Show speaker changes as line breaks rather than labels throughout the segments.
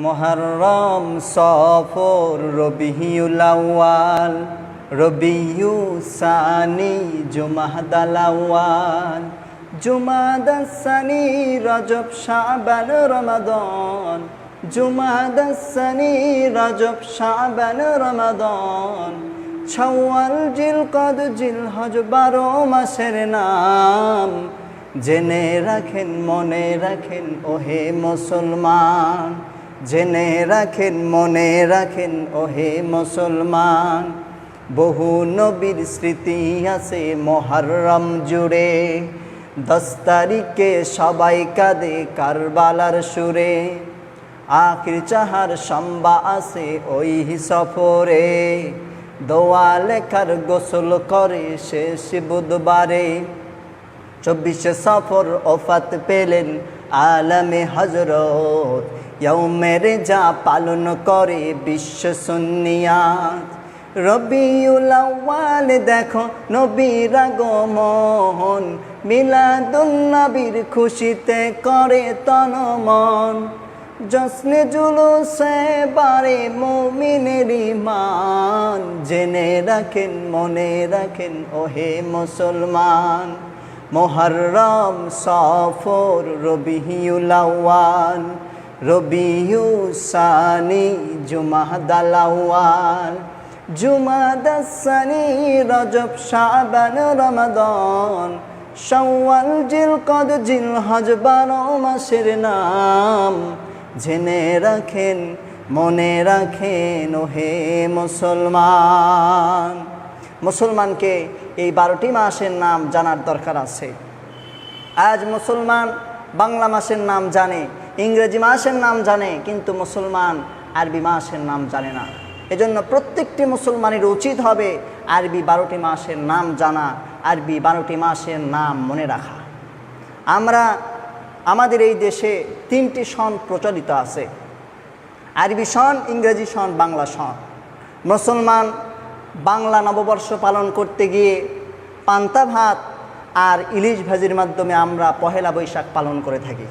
মুহররম, সফর, রবিউল আউয়াল, রবিউ সানি, জুমাদাল আউয়াল, জুমাদা সানি, রজব, শাবান, রমাদান, জুমাদা সানি, রজব, শাবান, রমাদান, শাওয়াল, জিলকদ, জিলহজ, 12 মাসের নাম। জেনে রাখেন, মনে রাখেন ওহে মুসলমান, জেনে রাখেন, মনে রাখেন ওহে মুসলমান। বহু নবীর স্মৃতি আছে মুহররম জুড়ে, 10 তারিখে সবাই কাঁদে কারবালার সুরে। আখির চাহার সম্বা আছে ওই সফরে, দোয়া লেখার গোসল করে শেষ বুধবারে। 24 সফর ওফাত পেলেন আলমে হজরত, ইয়ৌমের যা পালন করে বিশ্ব সুন্নিয়াত। রবিউল আউয়াল দেখো নবীর আগমন, মিলাদুন নবীর খুশিতে করে তন মন। জশ্নে জুলুসে বারে মুমিনের ঈমান, জেনে রাখেন, মনে রাখেন ওহে মুসলমান। মুহররম, সফর, রবিউল আউয়াল, রবিউ সানি, জুমাদাল আউয়াল, জুমাদা সানি, রজব, শাবান, রমাদান, শাওয়াল, জিলকদ, জিলহজ, 12 মাসের নাম। জেনে রাখেন, মনে রাখেন ওহে মুসলমান। মুসলমানকে এই 12টি মাসের নাম জানার দরকার আছে। আজ মুসলমান বাংলা মাসের নাম জানে, ইংরেজি মাসের নাম জানে, কিন্তু মুসলমান আরবি মাসের নাম জানে না। এজন্য প্রত্যেকটি মুসলমানের উচিত হবে আরবি 12টি মাসের নাম জানা, আরবি 12টি মাসের নাম মনে রাখা। আমাদের এই দেশে 3টি সন প্রচলিত আছে, আরবি সন, ইংরেজি সন, বাংলা সন। মুসলমান বাংলা নববর্ষ পালন করতে গিয়ে পান্তা ভাত আর ইলিশ ভাজির মাধ্যমে আমরা পহেলা বৈশাখ পালন করে থাকি।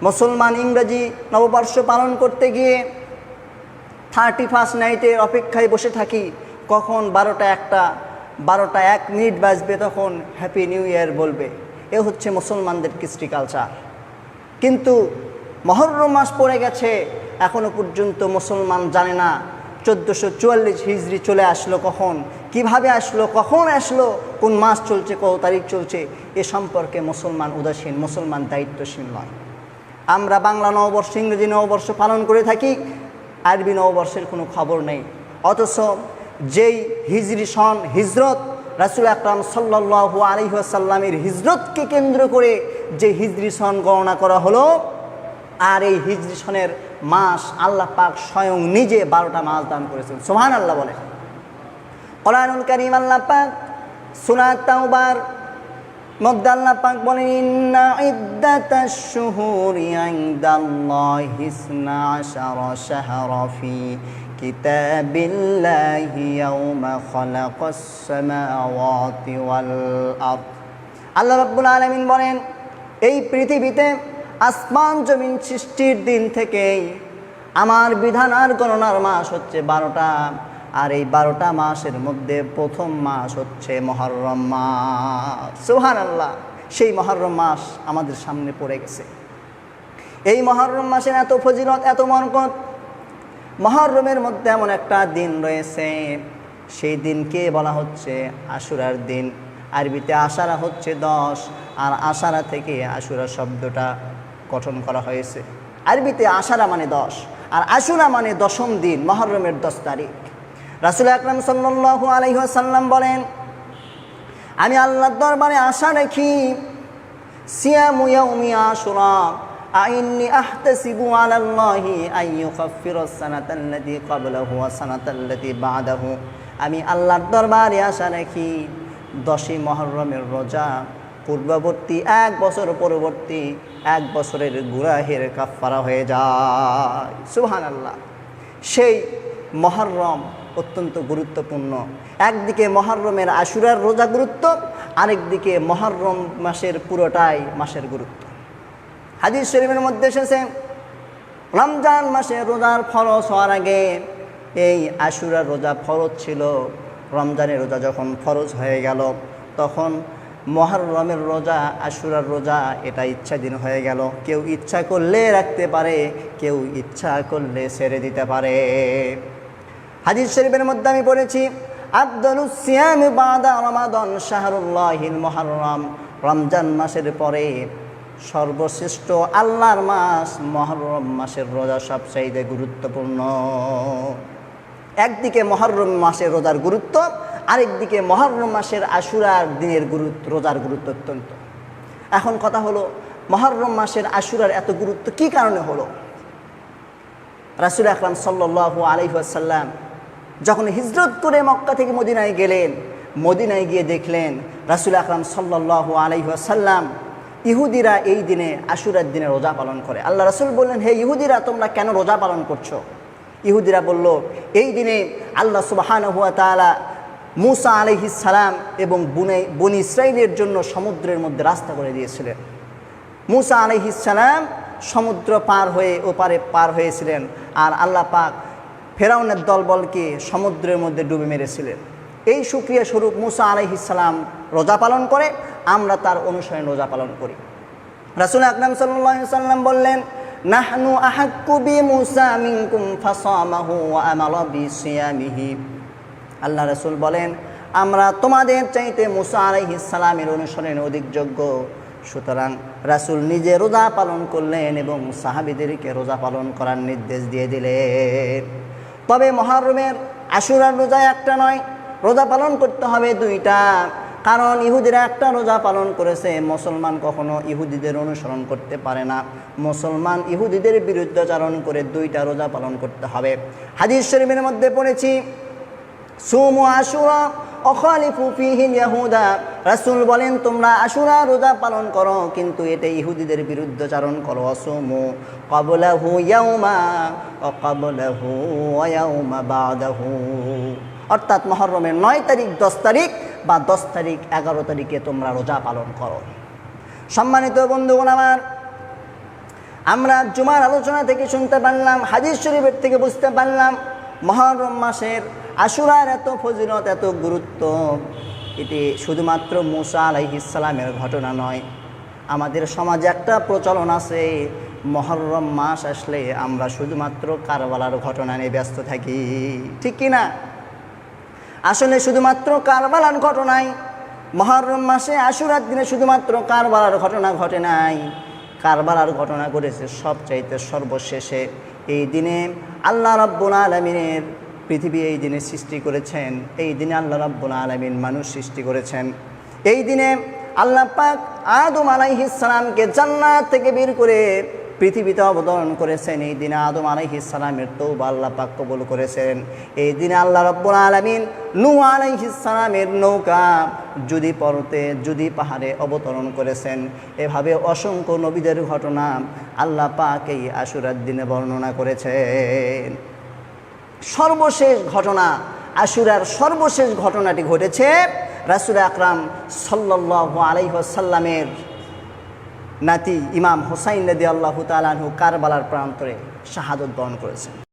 মুসলমান ইংরেজি নববর্ষ পালন করতে গিয়ে 31st নাইটের অপেক্ষায় বসে থাকি, কখন 12টা 1 মিনিট বাজবে, তখন হ্যাপি নিউ ইয়ার বলবে। এ হচ্ছে মুসলমানদের কৃষ্টি কালচার। কিন্তু মুহররম মাস পড়ে গেছে, এখনও পর্যন্ত মুসলমান জানে না 1444 হিজরি চলে আসলো কখন, কিভাবে আসলো, কখন আসলো, কোন মাস চলছে, কত তারিখ চলছে, এ সম্পর্কে মুসলমান উদাসীন, মুসলমান দায়িত্বশীল নয়। আমরা বাংলা নববর্ষ, ইংরেজি নববর্ষ পালন করে থাকি, আরবি নববর্ষের কোনো খবর নেই। অথচ যেই হিজরি সন, হিজরত, রাসূল আকরাম সাল্লাল্লাহু আলাইহি ওয়াসাল্লামের হিজরতকে কেন্দ্র করে যে হিজরি সন গণনা করা হলো, আর এই হিজরি সনের মাস আল্লাহ পাক স্বয়ং নিজে 12টা মাস দান করেছেন। সুবহানাল্লাহ বলে। কোরআনুল কারীম আল্লাহ পাক সূরা তাওবার মধ্যে আল্লাহ পাক বলেন, ইন্না ইদ্দাতাশ শুহুরি ইনদাল্লাহি 12 শাহরা ফি কিতাবিল্লাহি ইয়াওমা খালাকাস সামাওয়াতি ওয়াল আরদ। আল্লাহ রাব্বুল আলামিন বলেন, এই পৃথিবীতে আসমান জমিন সৃষ্টির দিন থেকেই আমার বিধান আর গণনার মাস হচ্ছে 12টা, আর এই 12টা মাসের মধ্যে প্রথম মাস হচ্ছে মুহররম মাস। সুবহানাল্লাহ। সেই মুহররম মাস আমাদের সামনে পড়ে গেছে। এই মুহররম মাসের এত ফজিলত, এত বরকত। মুহররমের মধ্যে এমন একটা দিন রয়েছে, সেই দিনকে বলা হচ্ছে আশুরার দিন। আরবিতে আশারা হচ্ছে 10, আর আশারা থেকে আশুরা শব্দটা গঠন করা হয়েছে। আরবিতে আশারা মানে 10, আর আশুরা মানে 10ম দিন, মুহররমের 10 তারিখ। রাসূল আকরাম সাল্লাল্লাহু আলাইহি ওয়াসাল্লাম বলেন, আমি আল্লাহর দরবারে আশা রাখি, সিয়ামু ইয়াউমি আশুরা আইন্নি আহতাসিবু আলাল্লাহি আন ইউকাফফিরাস সানাতাল্লাতী ক্বাবলাহু ওয়া সানাতাল্লাতী বা'দাহু। আমি আল্লাহর দরবারে আশা রাখি 10ই মুহররমের রোজা পূর্ববর্তী 1 বছর পরবর্তী 1 বছরের গুনাহের কাফফারা হয়ে যায়। সুবহানাল্লাহ। সেই মুহররম অত্যন্ত গুরুত্বপূর্ণ। একদিকে মুহররমের আশুরার রোজা গুরুত্ব, আরেকদিকে মুহররম মাসের পুরোটাই মাসের গুরুত্ব। হাদিস শরীফের মধ্যে এসেছে, রমজান মাসে রোজার ফরজ হওয়ার আগে এই আশুরার রোজা ফরজ ছিল। রমজানের রোজা যখন ফরজ হয়ে গেল তখন মুহররমের রোজা, আশুরার রোজা এটা ইচ্ছাধীন হয়ে গেল। কেউ ইচ্ছা করলে রাখতে পারে, কেউ ইচ্ছা করলে ছেড়ে দিতে পারে। হাদিস শরীফের মধ্যে আমি পড়েছি, আফদালুস সিয়াম বাদা রমাদান শাহরুল্লাহিল মুহররম, রমজান মাসের পরে সর্বশ্রেষ্ঠ আল্লাহর মাস মুহররম মাসের রোজা সবচাইতে গুরুত্বপূর্ণ। একদিকে মুহররম মাসের রোজার গুরুত্ব, আরেকদিকে মুহররম মাসের আশুরার দিনের রোজার গুরুত্ব অত্যন্ত। এখন কথা হলো, মুহররম মাসের আশুরার এত গুরুত্ব কী কারণে হলো? রাসূল আকরাম সাল্লাল্লাহু আলাইহি ওয়াসাল্লাম যখন হিজরত করে মক্কা থেকে মদিনায় গেলেন, মদিনায় গিয়ে দেখলেন রাসূল আকরাম সাল্লাল্লাহু আলাইহি ওয়াসাল্লাম ইহুদিরা এই দিনে আশুরার দিনে রোজা পালন করে। আল্লাহ রাসূল বললেন, হে ইহুদিরা, তোমরা কেন রোজা পালন করছো? ইহুদিরা বলল, এই দিনে আল্লাহ সুবহানাহু ওয়া তাআলা মূসা আলাইহিস সালাম এবং বনী ইসরাঈলের জন্য সমুদ্রের মধ্যে রাস্তা করে দিয়েছিলেন। মূসা আলাইহিস সালাম সমুদ্র পার হয়ে ওপারে পার হয়েছিলেন, আর আল্লাহ পাক ফেরাউনের দলবলকে সমুদ্রের মধ্যে ডুবে মেরেছিলেন। এই শুকরিয়া স্বরূপ মূসা আলাইহিস সালাম রোজা পালন করে, আমরা তার অনুসরণে রোজা পালন করি। রাসূল আকরাম সাল্লাল্লাহু আলাইহি ওয়াসাল্লাম বললেন, নাহনু আহাক্কু বিমূসা মিনকুম ফাসামাহু ওয়া আমারা বিসিয়ামিহি। আল্লাহ রাসূল বলেন, আমরা তোমাদের চাইতে মূসা আলাইহিস সালামের অনুসরণে অধিক যোগ্য। সুতরাং রাসূল নিজে রোজা পালন করলেন এবং সাহাবীদেরকে রোজা পালন করার নির্দেশ দিয়ে দিলেন। তবে মুহররমের আশুরার রোজা একটা নয়, রোজা পালন করতে হবে দুইটা। কারণ ইহুদিরা একটা রোজা পালন করেছে, মুসলমান কখনো ইহুদিদের অনুসরণ করতে পারে না। মুসলমান ইহুদিদের বিরুদ্ধাচরণ করে দুইটা রোজা পালন করতে হবে। হাদিস শরীফের মধ্যে পড়েছি, সুমু আশুরা অখালিফু ফিহিল ইয়াহুদা। রাসূল বলেন, তোমরা আশুরা রোজা পালন করো, কিন্তু এটা ইহুদিদের বিরুদ্ধাচরণ করো। সুমু ক্বাবলাহু ইয়াওমা ওয়া ক্বাবলাহু ওয়া ইয়াওমা বাদাহু। অর্থাৎ মুহররমের 9 তারিখ 10 তারিখ বা 10 তারিখ 11 তারিখে তোমরা রোজা পালন করো। সম্মানিত বন্ধুগণ আমার, আমরা জুমার আলোচনা থেকে শুনতে পারলাম, হাদিস শরীফের থেকে বুঝতে পারলাম, মুহররম মাসের আশুরার এত ফজিলত, এত গুরুত্ব। এটি শুধুমাত্র মূসা আলাইহিস সালামের ঘটনা নয়। আমাদের সমাজে একটা প্রচলন আছে, মুহররম মাস আসলে আমরা শুধুমাত্র কারবালার ঘটনা নিয়ে ব্যস্ত থাকি, ঠিক কি না? আসলে শুধুমাত্র কারবালার ঘটনায় মুহররম মাসে আশুরার দিনে শুধুমাত্র কারবালার ঘটনা ঘটে নাই। কারবালার ঘটনা ঘটেছে সবচাইতে সর্বশেষে। এই দিনে আল্লাহ রাব্বুল আলামিনের পৃথিবী এই দিনে সৃষ্টি করেছেন। এই দিনে আল্লাহ রাব্বুল আলামিন মানুষ সৃষ্টি করেছেন। এই দিনে আল্লাহ পাক আদম আলাইহিস সালামকে জান্নাত থেকে বের করে পৃথিবীতে অবতরণ করেছেন। এই দিনে আদম আলাইহিস সালামের তওবা আল্লাহ পাক কবুল করেছেন। এই দিনে আল্লাহ রাব্বুল আলামিন নূহ আলাইহিস সালামের নৌকা যদি পাহাড়ে অবতরণ করেছেন। এভাবে অসংখ্য নবীদের ঘটনা আল্লাহ পাক এই আশুরার দিনে বর্ণনা করেছেন। সর্বশেষ ঘটনা, আশুরার সর্বশেষ ঘটনাটি ঘটেছে রাসূল আকরাম সাল্লাল্লাহু আলাইহি ওয়াসাল্লামের নাতি ইমাম হুসাইন রাদিয়াল্লাহু তাআলা আনহু কারবালার প্রান্তরে শাহাদত বরণ করেছেন।